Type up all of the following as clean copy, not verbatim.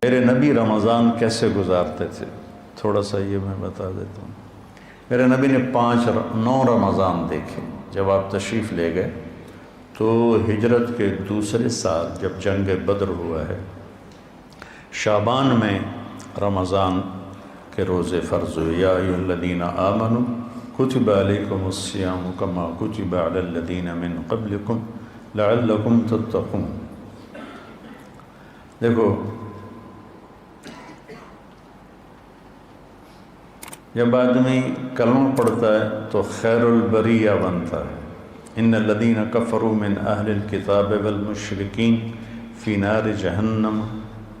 میرے نبی رمضان کیسے گزارتے تھے، تھوڑا سا یہ میں بتا دیتا ہوں۔ میرے نبی نے 9 رمضان دیکھے۔ جب آپ تشریف لے گئے تو ہجرت کے دوسرے سال جب جنگ بدر ہوا ہے، شعبان میں رمضان کے روزے فرض ہوئے۔ یا ایھا الذین آمنوا کتب علیکم الصیام کما کتب علی الذین من قبلکم لعلکم تتقون۔ دیکھو، جب آدمی کلمہ پڑھتا ہے تو خیر البریہ بنتا ہے۔ ان الذین کفروا من اہل الکتاب والمشرکین فی نار جہنم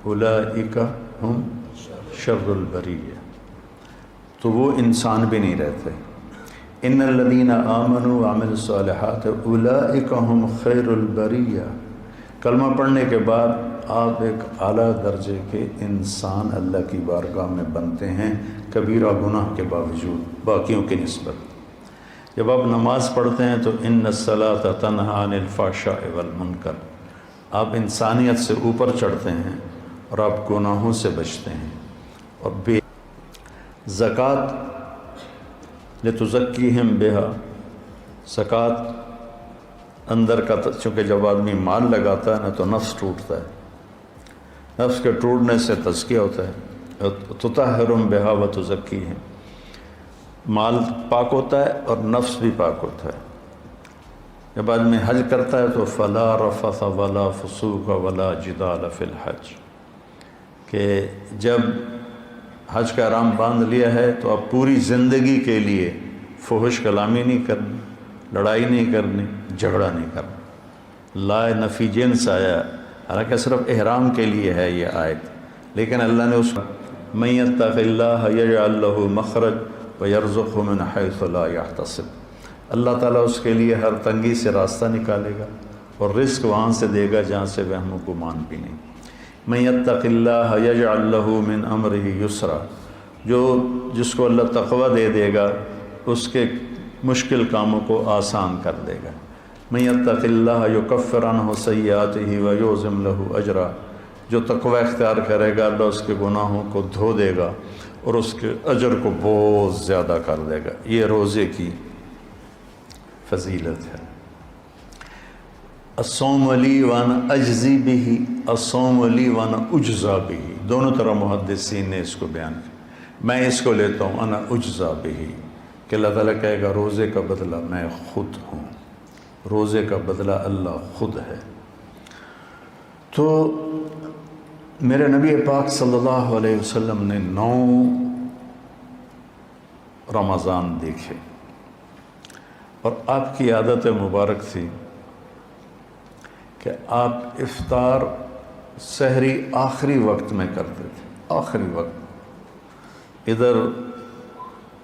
اولئک ہم شر البریہ، تو وہ انسان بھی نہیں رہتے۔ ان الذین آمنوا وعملوا الصالحات اولئک ہم خیر البریہ، کلمہ پڑھنے کے بعد آپ ایک اعلیٰ درجے کے انسان اللہ کی بارگاہ میں بنتے ہیں، کبیرہ گناہ کے باوجود باقیوں کی نسبت۔ جب آپ نماز پڑھتے ہیں تو ان الصلاۃ تنہی عن الفحشاء والمنکر، آپ انسانیت سے اوپر چڑھتے ہیں اور آپ گناہوں سے بچتے ہیں۔ اور بے زکوٰۃ لتزکیہم بہا، زکوٰۃ اندر کا، چونکہ جب آدمی مال لگاتا ہے نا تو نفس ٹوٹتا ہے، نفس کے ٹوٹنے سے تزکیہ ہوتا ہے۔ تطہرہم بہا وتزکیہم، مال پاک ہوتا ہے اور نفس بھی پاک ہوتا ہے۔ جب آدمی حج کرتا ہے تو فلا رفث ولا فسوق ولا جدال فی الحج، کہ جب حج کا احرام باندھ لیا ہے تو آپ پوری زندگی کے لیے فحش کلامی نہیں کرنی، لڑائی نہیں کرنی، جھگڑا نہیں کرنا۔ لا نفی جنس آیا، حالانکہ صرف احرام کے لیے ہے یہ آیت، لیکن اللہ نے اس من یتق اللہ یجعل لہ مخرج ویرزقہ من حیث لا یحتسب، اللہ تعالیٰ اس کے لیے ہر تنگی سے راستہ نکالے گا اور رزق وہاں سے دے گا جہاں سے وہم و گمان بھی نہیں۔ من یتق اللہ یجعل لہ من امرہ یسرا، جس کو اللہ تقوی دے گا اس کے مشکل کاموں کو آسان کر دے گا۔ من یتق اللہ یکفر عنہ سیئاتہ ویعظم لہ اجرا، جو تقوی اختیار کرے گا اللہ اس کے گناہوں کو دھو دے گا اور اس کے اجر کو بہت زیادہ کر دے گا۔ یہ روزے کی فضیلت ہے۔ الصوم لی وانا اجزی بہ، الصوم لی وانا اجزا بہ، دونوں طرح محدثین نے اس کو بیان کیا۔ میں اس کو لیتا ہوں انا اجزا بہ، کہ اللہ تعالیٰ کہے گا روزے کا بدلہ میں خود ہوں، روزے کا بدلہ اللہ خود ہے۔ تو میرے نبی پاک صلی اللہ علیہ وسلم نے 9 رمضان دیکھے، اور آپ کی عادت مبارک تھی کہ آپ افطار سحری آخری وقت میں کرتے تھے، آخری وقت، ادھر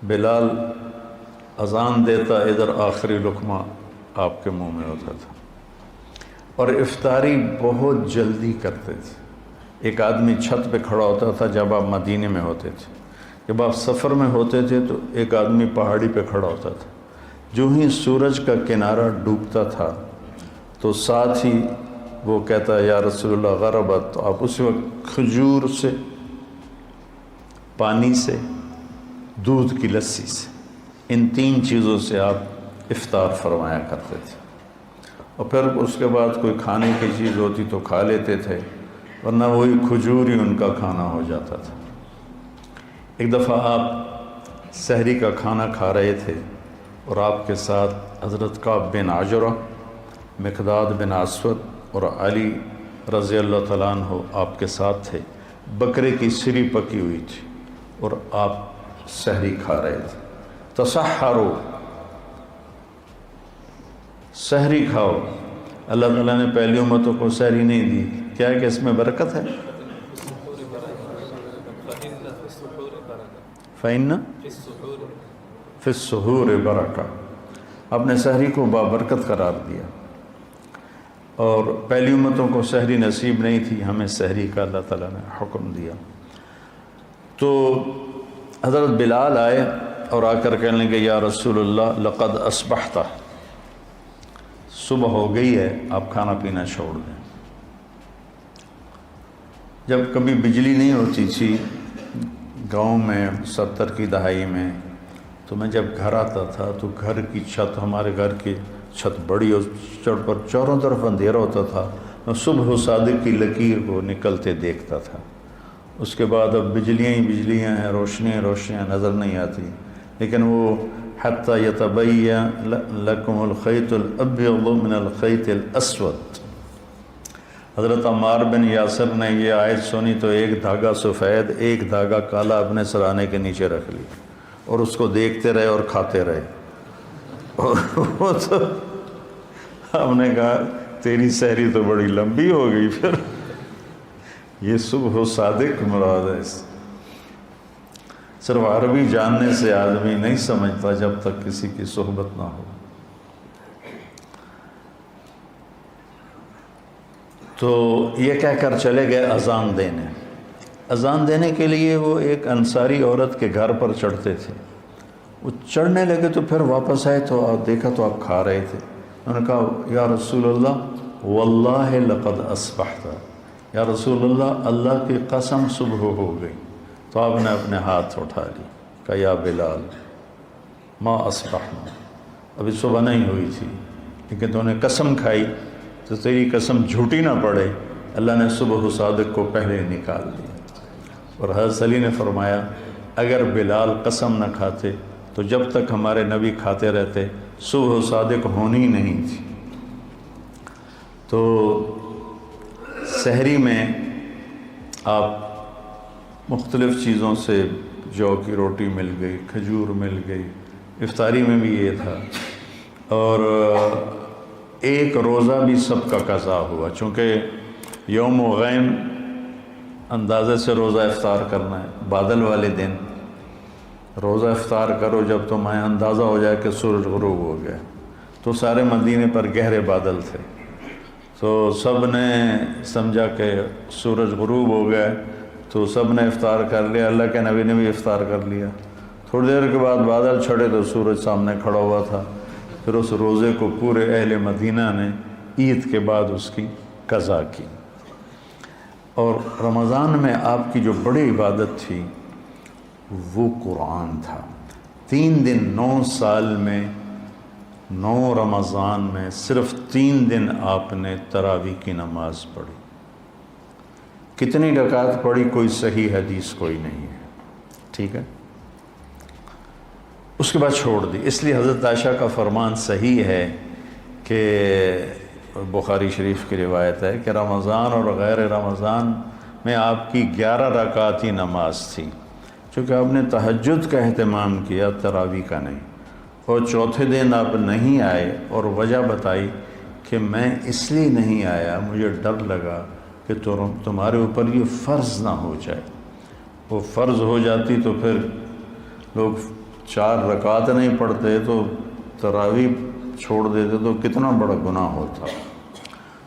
بلال اذان دیتا، ادھر آخری لقمہ آپ کے منہ میں ہوتا تھا، اور افطاری بہت جلدی کرتے تھے۔ ایک آدمی چھت پہ کھڑا ہوتا تھا جب آپ مدینے میں ہوتے تھے، جب آپ سفر میں ہوتے تھے تو ایک آدمی پہاڑی پہ کھڑا ہوتا تھا، جو ہی سورج کا کنارہ ڈوبتا تھا تو ساتھ ہی وہ کہتا یا رسول اللہ غربت، تو آپ اس وقت کھجور سے، پانی سے، دودھ کی لسی سے، ان 3 چیزوں سے آپ افطار فرمایا کرتے تھے، اور پھر اس کے بعد کوئی کھانے کی چیز ہوتی تو کھا لیتے تھے، ورنہ وہی کھجور ہی ان کا کھانا ہو جاتا تھا۔ ایک دفعہ آپ سحری کا کھانا کھا رہے تھے اور آپ کے ساتھ حضرت کعب بن عجرہ، مقداد بن اسود اور علی رضی اللہ تعالیٰ عنہ آپ کے ساتھ تھے۔ بکرے کی سری پکی ہوئی تھی اور آپ سحری کھا رہے تھے۔ تسحروا، سحری کھاؤ۔ اللہ تعالیٰ نے پہلی امتوں کو سحری نہیں دی، کیا ہے کہ اس میں برکت ہے؟ فَإِنَّ فِي السُّحُورِ بَرَكَةٌ، آپ نے سحری کو بابرکت قرار دیا، اور پہلی امتوں کو سحری نصیب نہیں تھی، ہمیں سحری کا اللہ تعالیٰ نے حکم دیا۔ تو حضرت بلال آئے اور آ کر کہنے لگے یا رسول اللہ لقد اصبحت، صبح ہو گئی ہے، آپ کھانا پینا چھوڑ دیں۔ جب کبھی بجلی نہیں ہوتی تھی گاؤں میں 70 کی دہائی میں، تو میں جب گھر آتا تھا تو گھر کی چھت، ہمارے گھر کی چھت بڑی اور چڑھ پر چاروں طرف اندھیرا ہوتا تھا، میں صبح و صادق کی لکیر کو نکلتے دیکھتا تھا۔ اس کے بعد اب بجلیاں ہی بجلیاں ہیں، روشنیاں روشنیاں نظر نہیں آتی، لیکن وہ حتی یتبین لکم الخیط الابیض من الخیط الاسود، حضرت عمار بن یاسر نے یہ آیت سنی تو ایک دھاگا سفید ایک دھاگا کالا اپنے سرانے کے نیچے رکھ لی اور اس کو دیکھتے رہے اور کھاتے رہے۔ وہ تو ہم نے کہا تیری سحری تو بڑی لمبی ہو گئی، پھر یہ صبح و صادق مراد ہے۔ صرف عربی جاننے سے آدمی نہیں سمجھتا جب تک کسی کی صحبت نہ ہو۔ تو یہ کہہ کر چلے گئے اذان دینے۔ اذان دینے کے لیے وہ ایک انصاری عورت کے گھر پر چڑھتے تھے، وہ چڑھنے لگے تو پھر واپس آئے تو دیکھا تو آپ کھا رہے تھے۔ انہوں نے کہا یا رسول اللہ واللہ لقد اصبحت، یا رسول اللہ اللہ کی قسم صبح ہو گئی۔ تو آپ نے اپنے ہاتھ اٹھا لی، کہا یا بلال ما اصبحنا، ابھی صبح نہیں ہوئی تھی لیکن تو نے قسم کھائی تو تیری قسم جھوٹی نہ پڑے، اللہ نے صبح و صادق کو پہلے نکال دیا۔ اور حضرت علی نے فرمایا اگر بلال قسم نہ کھاتے تو جب تک ہمارے نبی کھاتے رہتے صبح و صادق ہونی نہیں تھی۔ تو سحری میں آپ مختلف چیزوں سے، جو کی روٹی مل گئی، کھجور مل گئی، افطاری میں بھی یہ تھا، اور ایک روزہ بھی سب کا قضا ہوا، چونکہ یوم غیم اندازے سے روزہ افطار کرنا ہے، بادل والے دن روزہ افطار کرو جب تمہیں اندازہ ہو جائے کہ سورج غروب ہو گیا۔ تو سارے مدینے پر گہرے بادل تھے، تو سب نے سمجھا کہ سورج غروب ہو گیا، تو سب نے افطار کر لیا، اللہ کے نبی نے بھی افطار کر لیا۔ تھوڑی دیر کے بعد بادل چھڑے تو سورج سامنے کھڑا ہوا تھا، پھر اس روزے کو پورے اہل مدینہ نے عید کے بعد اس کی قضا کی۔ اور رمضان میں آپ کی جو بڑی عبادت تھی وہ قرآن تھا۔ 3 دن 9 سال میں 9 رمضان میں صرف 3 دن آپ نے تراویح کی نماز پڑھی۔ کتنی رکعت پڑھی کوئی صحیح حدیث کوئی نہیں ہے، ٹھیک ہے۔ اس کے بعد چھوڑ دی، اس لیے حضرت عائشہ کا فرمان صحیح ہے کہ بخاری شریف کی روایت ہے کہ رمضان اور غیر رمضان میں آپ کی 11 رکعت ہی نماز تھی، چونکہ آپ نے تہجد کا اہتمام کیا، تراویح کا نہیں۔ اور چوتھے دن آپ نہیں آئے اور وجہ بتائی کہ میں اس لیے نہیں آیا، مجھے ڈر لگا کہ تمہارے اوپر یہ فرض نہ ہو جائے، وہ فرض ہو جاتی تو پھر لوگ 4 رکعت نہیں پڑھتے تو تراویح چھوڑ دیتے تو کتنا بڑا گناہ ہوتا۔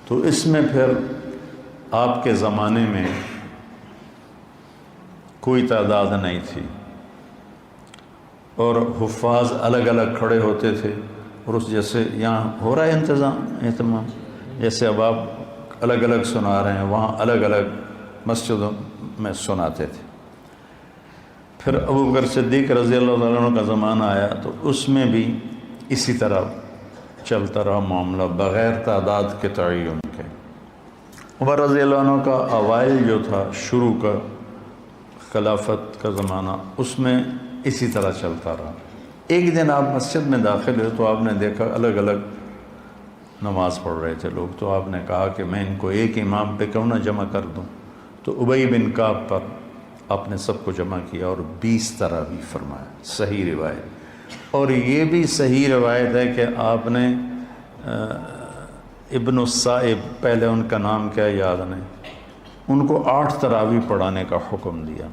تو اس میں پھر آپ کے زمانے میں کوئی تعداد نہیں تھی اور حفاظ الگ الگ کھڑے ہوتے تھے، اور اس جیسے یہاں ہو رہا ہے اہتمام، جیسے اب آپ الگ الگ سنا رہے ہیں، وہاں الگ الگ مسجدوں میں سناتے تھے۔ پھر ابوبکر صدیق رضی اللہ تعالیٰ عنہ کا زمانہ آیا تو اس میں بھی اسی طرح چلتا رہا معاملہ بغیر تعداد کے تعین کے۔ عمر رضی اللہ عنہ کا اوائل جو تھا، شروع کا خلافت کا زمانہ، اس میں اسی طرح چلتا رہا۔ ایک دن آپ مسجد میں داخل ہوئے تو آپ نے دیکھا الگ الگ نماز پڑھ رہے تھے لوگ، تو آپ نے کہا کہ میں ان کو ایک امام پہ کیوں نہ جمع کر دوں، تو ابی بن کعب پر آپ نے سب کو جمع کیا اور 20 تراویح فرمایا، صحیح روایت۔ اور یہ بھی صحیح روایت ہے کہ آپ نے ابن السائب، پہلے ان کا نام کیا یاد نہیں، ان کو 8 تراویح پڑھانے کا حکم دیا۔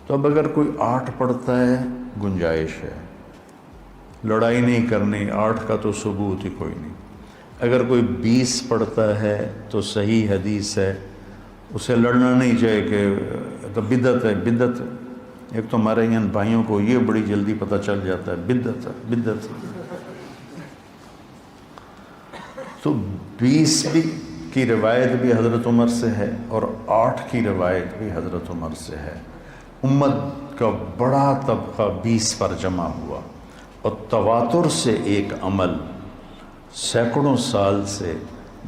تو اب اگر کوئی 8 پڑھتا ہے گنجائش ہے، لڑائی نہیں کرنی، 8 کا تو ثبوت ہی کوئی نہیں۔ اگر کوئی 20 پڑھتا ہے تو صحیح حدیث ہے، اسے لڑنا نہیں چاہیے کہ تو بدعت ہے، بدعت۔ ایک تو ہمارے یہاں بھائیوں کو یہ بڑی جلدی پتہ چل جاتا ہے بدعت ہے، بدعت۔ تو 20 بھی کی روایت بھی حضرت عمر سے ہے اور 8 کی روایت بھی حضرت عمر سے ہے۔ امت کا بڑا طبقہ 20 پر جمع ہوا، اور تواتر سے ایک عمل سینکڑوں سال سے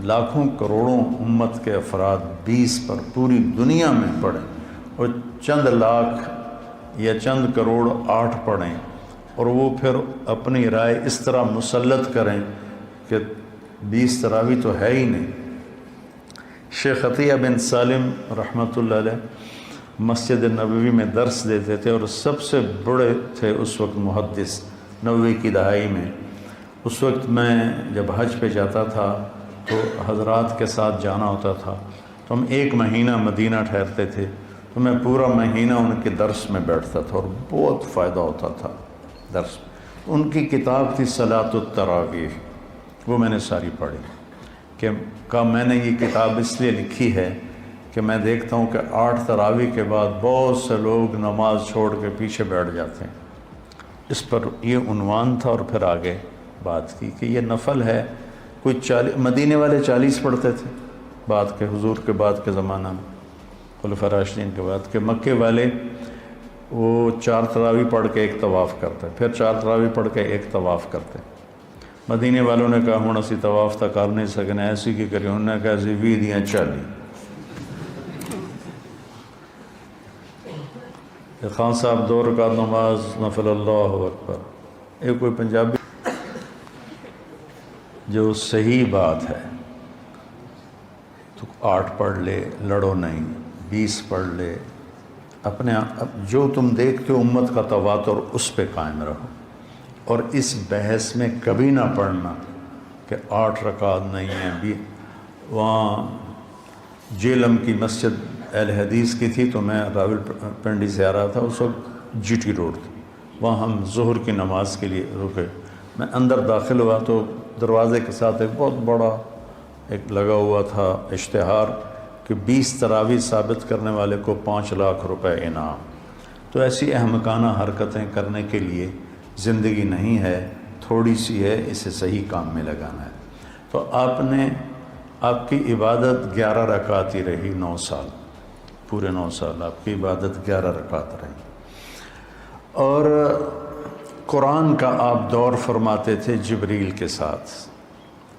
لاکھوں کروڑوں امت کے افراد 20 پر پوری دنیا میں پڑھیں، اور چند لاکھ یا چند کروڑ 8 پڑھیں، اور وہ پھر اپنی رائے اس طرح مسلط کریں کہ 20 تراویح تو ہے ہی نہیں۔ شیخ عطیہ بن سالم رحمۃ اللہ علیہ مسجد نبوی میں درس دیتے تھے، اور سب سے بڑے تھے اس وقت محدث 90 کی دہائی میں۔ اس وقت میں جب حج پہ جاتا تھا تو حضرات کے ساتھ جانا ہوتا تھا، تو ہم 1 مہینہ مدینہ ٹھہرتے تھے، تو میں پورا مہینہ ان کے درس میں بیٹھتا تھا، اور بہت فائدہ ہوتا تھا درس میں۔ ان کی کتاب تھی صلاۃ التراویح، وہ میں نے ساری پڑھی کہ میں نے یہ کتاب اس لیے لکھی ہے کہ میں دیکھتا ہوں کہ 8 تراویح کے بعد بہت سے لوگ نماز چھوڑ کے پیچھے بیٹھ جاتے ہیں۔ اس پر یہ عنوان تھا، اور پھر آگے بات کی کہ یہ نفل ہے۔ کوئی مدینے والے 40 پڑھتے تھے بعد کے، حضور کے بعد کے زمانہ میں، خلفاء راشدین کے بعد کے۔ مکے والے وہ 4 تراویح پڑھ کے 1 طواف کرتے، پھر 4 تراویح پڑھ کے 1 طواف کرتے۔ مدینے والوں نے کہا ہوں اسی طواف تک کر نہیں سکنے، ایسی کی کری، انہوں نے کہا اسی 20 دیاں 40۔ خان صاحب 2 رکعت نماز نفل، اللہ اکبر۔ یہ کوئی پنجابی جو صحیح بات ہے تو 8 پڑھ لے، لڑو نہیں، 20 پڑھ لے، اپنے جو تم دیکھتے ہو امت کا تواتر اس پہ قائم رہو، اور اس بحث میں کبھی نہ پڑھنا کہ 8 رکعت نہیں ہیں۔ وہاں جیلم کی مسجد اہل حدیث کی تھی، تو میں راول پنڈی سے آ رہا تھا، اس وقت جی ٹی روڈ تھی، وہاں ہم ظہر کی نماز کے لیے رکے۔ میں اندر داخل ہوا تو دروازے کے ساتھ ایک بہت بڑا ایک لگا ہوا تھا اشتہار کہ 20 تراویح ثابت کرنے والے کو 5 لاکھ روپے انعام۔ تو ایسی احمقانہ حرکتیں کرنے کے لیے زندگی نہیں ہے، تھوڑی سی ہے، اسے صحیح کام میں لگانا ہے۔ تو آپ کی عبادت 11 رکعت ہی رہی 9 سال، پورے 9 سال آپ کی عبادت 11 رکعت رہی۔ اور قرآن کا آپ دور فرماتے تھے جبریل کے ساتھ۔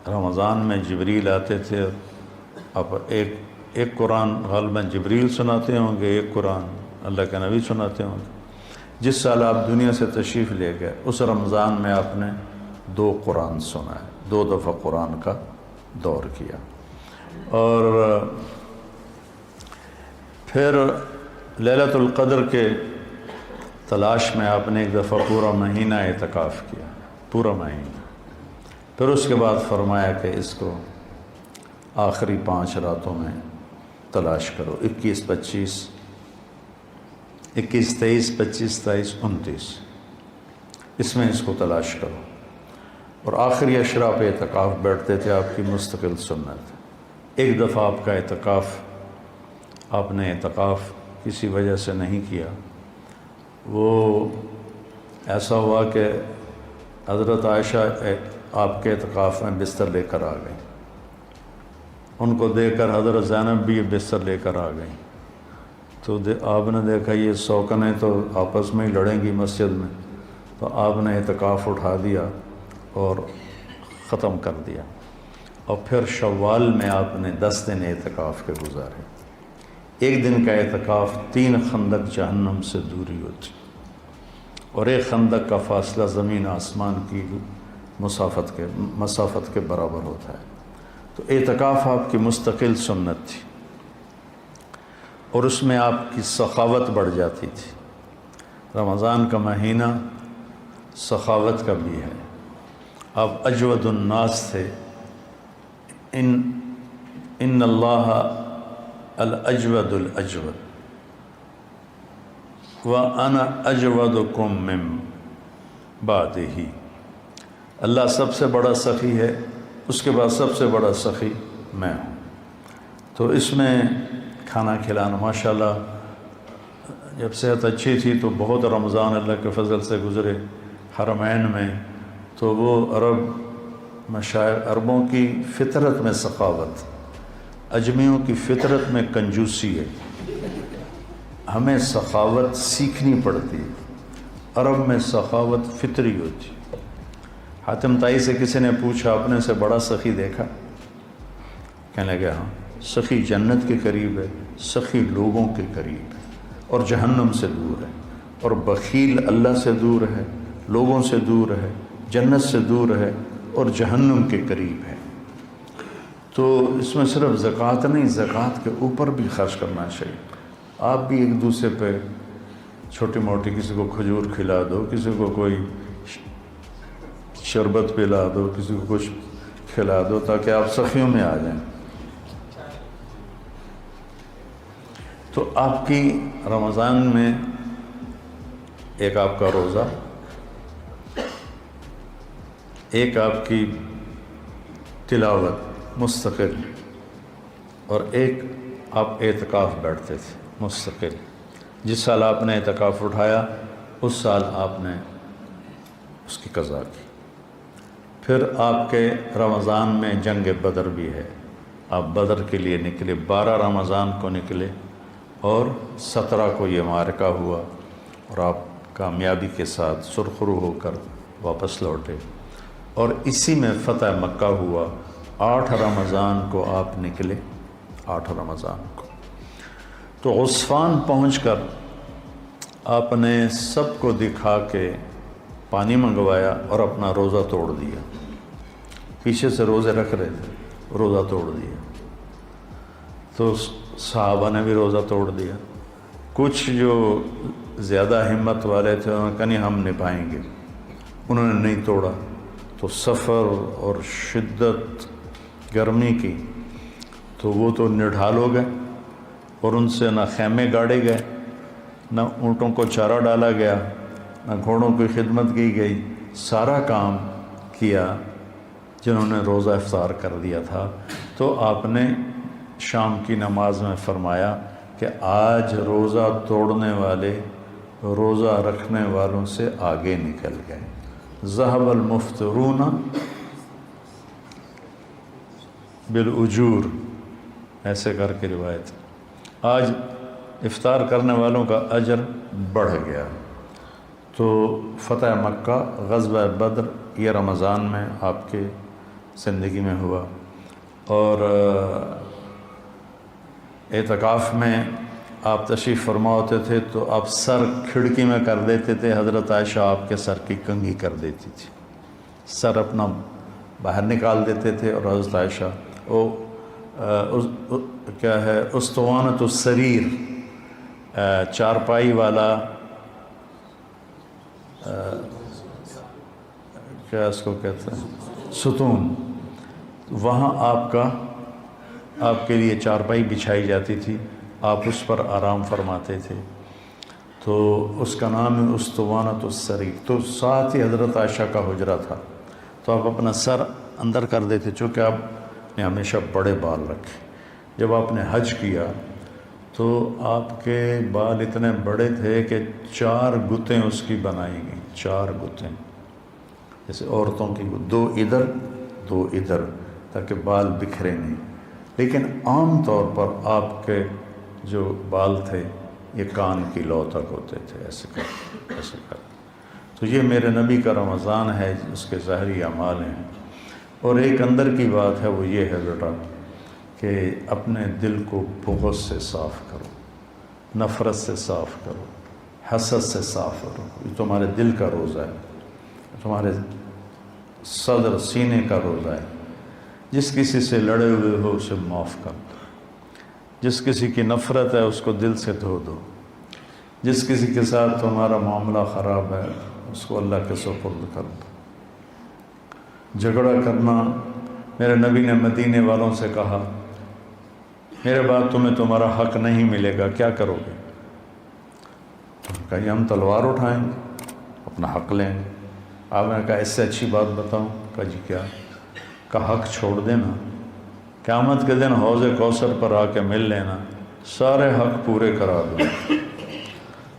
رمضان میں جبریل آتے تھے، اب ایک قرآن غالباً جبریل سناتے ہوں گے، ایک قرآن اللہ کے نبی سناتے ہوں گے۔ جس سال آپ دنیا سے تشریف لے گئے اس رمضان میں آپ نے 2 قرآن سنائے، 2 دفعہ قرآن کا دور کیا۔ اور پھر لیلۃ القدر کے تلاش میں آپ نے ایک دفعہ پورا مہینہ اعتکاف کیا، پورا مہینہ۔ پھر اس کے بعد فرمایا کہ اس کو آخری 5 راتوں میں تلاش کرو، 21، 25، 21، 23، 25، 27، 29، اس میں اس کو تلاش کرو۔ اور آخری اشرا پہ اعتکاف بیٹھتے تھے، آپ کی مستقل سنت۔ ایک دفعہ آپ کا آپ نے اعتکاف کسی وجہ سے نہیں کیا، وہ ایسا ہوا کہ حضرت عائشہ آپ کے اعتکاف میں بستر لے کر آ گئیں، ان کو دیکھ کر حضرت زینب بھی بستر لے کر آ گئیں۔ تو آپ نے دیکھا یہ سوکنیں تو آپس میں ہی لڑیں گی مسجد میں، تو آپ نے اعتکاف اٹھا دیا اور ختم کر دیا۔ اور پھر شوال میں آپ نے 10 دن اعتکاف کے گزارے۔ ایک دن کا اعتکاف 3 خندق جہنم سے دوری ہوتی، اور ایک خندق کا فاصلہ زمین آسمان کی مسافت کے برابر ہوتا ہے۔ تو اعتکاف آپ کی مستقل سنت تھی، اور اس میں آپ کی سخاوت بڑھ جاتی تھی۔ رمضان کا مہینہ سخاوت کا بھی ہے، آپ اجود الناس تھے۔ ان اللہ الاجود الاجود وانا اجودکم من بعدہ، اللہ سب سے بڑا سخی ہے، اس کے بعد سب سے بڑا سخی میں ہوں۔ تو اس میں کھانا کھلانا ماشاءاللہ، جب صحت اچھی تھی تو بہت رمضان اللہ کے فضل سے گزرے حرمین میں، تو وہ عربوں کی فطرت میں سخاوت، اجمیوں کی فطرت میں کنجوسی ہے، ہمیں سخاوت سیکھنی پڑتی ہے۔ عرب میں سخاوت فطری ہوتی۔ حاتم طائی سے کسی نے پوچھا اپنے سے بڑا سخی دیکھا؟ کہنے لگے ہاں، سخی جنت کے قریب ہے، سخی لوگوں کے قریب ہے اور جہنم سے دور ہے، اور بخیل اللہ سے دور ہے، لوگوں سے دور ہے، جنت سے دور ہے اور جہنم کے قریب ہے۔ تو اس میں صرف زکوٰۃ نہیں، زکوٰۃ کے اوپر بھی خرچ کرنا چاہیے۔ آپ بھی ایک دوسرے پہ چھوٹی موٹی، کسی کو کھجور کھلا دو، کسی کو کوئی شربت پلا دو، کسی کو کچھ کھلا دو، تاکہ آپ سخیوں میں آ جائیں۔ تو آپ کی رمضان میں ایک آپ کا روزہ، ایک آپ کی تلاوت مستقل، اور ایک آپ اعتکاف بیٹھتے تھے مستقل۔ جس سال آپ نے اعتکاف اٹھایا اس سال آپ نے اس کی قضا کی۔ پھر آپ کے رمضان میں جنگ بدر بھی ہے، آپ بدر کے لیے نکلے، 12 رمضان کو نکلے اور 17 کو یہ معرکہ ہوا اور آپ کامیابی کے ساتھ سرخرو ہو کر واپس لوٹے، اور اسی میں فتح مکہ ہوا۔ 8 رمضان کو آپ نکلے، 8 رمضان کو۔ تو عصفان پہنچ کر آپ نے سب کو دکھا کے پانی منگوایا اور اپنا روزہ توڑ دیا۔ پیچھے سے روزے رکھ رہے تھے، روزہ توڑ دیا۔ تو صحابہ نے بھی روزہ توڑ دیا۔ کچھ جو زیادہ ہمت والے تھے انہوں نے کہا نہیں ہم نبھائیں گے، انہوں نے نہیں توڑا۔ تو سفر اور شدت گرمی کی، تو وہ تو نڈھال ہو گئے، اور ان سے نہ خیمے گاڑے گئے، نہ اونٹوں کو چارہ ڈالا گیا، نہ گھوڑوں کی خدمت کی گئی۔ سارا کام کیا جنہوں نے روزہ افطار کر دیا تھا۔ تو آپ نے شام کی نماز میں فرمایا کہ آج روزہ توڑنے والے روزہ رکھنے والوں سے آگے نکل گئے۔ ذہب المفطرون بالاجور، ایسے کر کے روایت، آج افطار کرنے والوں کا اجر بڑھ گیا۔ تو فتح مکہ، غزوہ بدر، یہ رمضان میں آپ کے زندگی میں ہوا۔ اور اعتکاف میں آپ تشریف فرما ہوتے تھے تو آپ سر کھڑکی میں کر دیتے تھے، حضرت عائشہ آپ کے سر کی کنگھی کر دیتی تھی، سر اپنا باہر نکال دیتے تھے، اور حضرت عائشہ کیا ہے اسطوانۃ السریر، چارپائی والا، کیا اس کو کہتے ہیں، ستون، وہاں آپ کے لیے چارپائی بچھائی جاتی تھی، آپ اس پر آرام فرماتے تھے، تو اس کا نام ہے اسطوانۃ السریر۔ تو ساتھ ہی حضرت عائشہ کا حجرہ تھا، تو آپ اپنا سر اندر کر دیتے، چونکہ آپ نے ہمیشہ بڑے بال رکھے۔ جب آپ نے حج کیا تو آپ کے بال اتنے بڑے تھے کہ 4 گتیں اس کی بنائی گئیں، 4 گتیں، جیسے عورتوں کی 2 ادھر 2 ادھر، تاکہ بال بکھرے نہیں۔ لیکن عام طور پر آپ کے جو بال تھے یہ کان کی لو تک ہوتے تھے، ایسے کر۔ تو یہ میرے نبی کا رمضان ہے، اس کے ظاہری اعمال ہیں۔ اور ایک اندر کی بات ہے، وہ یہ ہے بیٹا کہ اپنے دل کو بغض سے صاف کرو، نفرت سے صاف کرو، حسد سے صاف کرو۔ یہ تمہارے دل کا روزہ ہے، تمہارے صدر سینے کا روزہ ہے۔ جس کسی سے لڑے ہوئے ہو اسے معاف کر دو، جس کسی کی نفرت ہے اس کو دل سے دھو دو، جس کسی کے ساتھ تمہارا معاملہ خراب ہے اس کو اللہ کے سپرد کر دو۔ جھگڑا کرنا، میرے نبی نے مدینے والوں سے کہا میرے بعد تمہیں تمہارا حق نہیں ملے گا، کیا کرو گے؟ کہا ہم تلوار اٹھائیں گے، اپنا حق لیں گے۔ آپ نے کہا اس سے اچھی بات بتاؤں؟ کہا جی کیا؟ کہا حق چھوڑ دینا، قیامت کے دن حوض کوثر پر آ کے مل لینا، سارے حق پورے کرا دو۔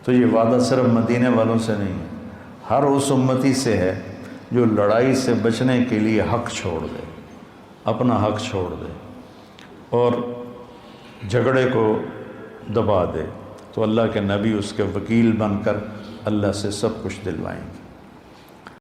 تو یہ وعدہ صرف مدینے والوں سے نہیں ہے، ہر اس امتی سے ہے جو لڑائی سے بچنے کے لیے حق چھوڑ دے، اپنا حق چھوڑ دے۔ اور جھگڑے کو دبا دے، تو اللہ کے نبی اس کے وکیل بن کر اللہ سے سب کچھ دلوائیں گے۔